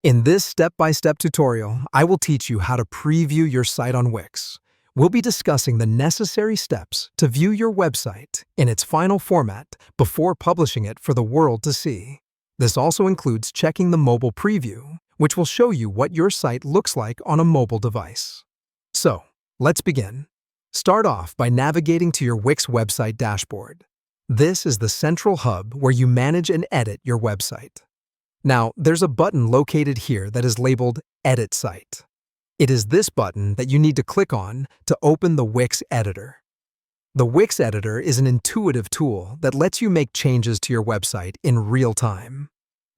In this step-by-step tutorial, I will teach you how to preview your site on Wix. We'll be discussing the necessary steps to view your website in its final format before publishing it for the world to see. This also includes checking the mobile preview, which will show you what your site looks like on a mobile device. So, let's begin. Start off by navigating to your Wix website dashboard. This is the central hub where you manage and edit your website. Now, there's a button located here that is labeled Edit Site. It is this button that you need to click on to open the Wix editor. The Wix editor is an intuitive tool that lets you make changes to your website in real time.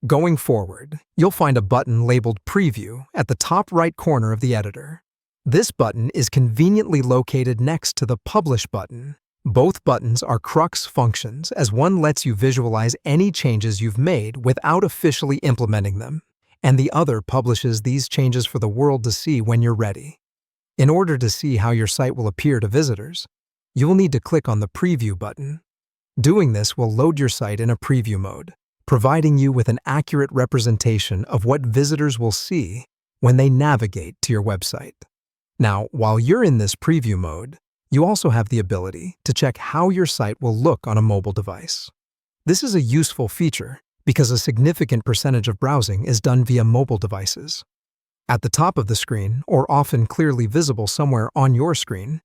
Going forward, you'll find a button labeled Preview at the top right corner of the editor. This button is conveniently located next to the Publish button. Both buttons are crux functions, as one lets you visualize any changes you've made without officially implementing them, and the other publishes these changes for the world to see when you're ready. In order to see how your site will appear to visitors, you will need to click on the Preview button. Doing this will load your site in a preview mode, providing you with an accurate representation of what visitors will see when they navigate to your website. Now, while you're in this preview mode, you also have the ability to check how your site will look on a mobile device. This is a useful feature because a significant percentage of browsing is done via mobile devices. At the top of the screen, or often clearly visible somewhere on your screen,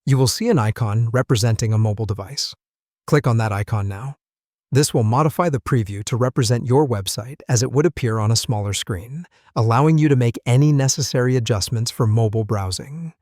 you will see an icon representing a mobile device. Click on that icon now. This will modify the preview to represent your website as it would appear on a smaller screen, allowing you to make any necessary adjustments for mobile browsing.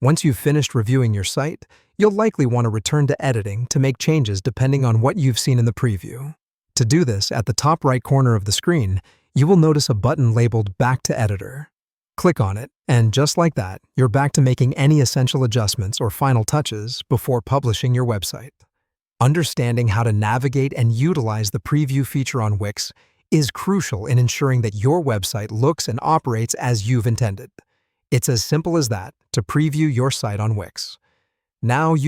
Once you've finished reviewing your site, you'll likely want to return to editing to make changes depending on what you've seen in the preview. To do this, at the top right corner of the screen, you will notice a button labeled Back to Editor. Click on it, and just like that, you're back to making any essential adjustments or final touches before publishing your website. Understanding how to navigate and utilize the preview feature on Wix is crucial in ensuring that your website looks and operates as you've intended. It's as simple as that to preview your site on Wix. Now you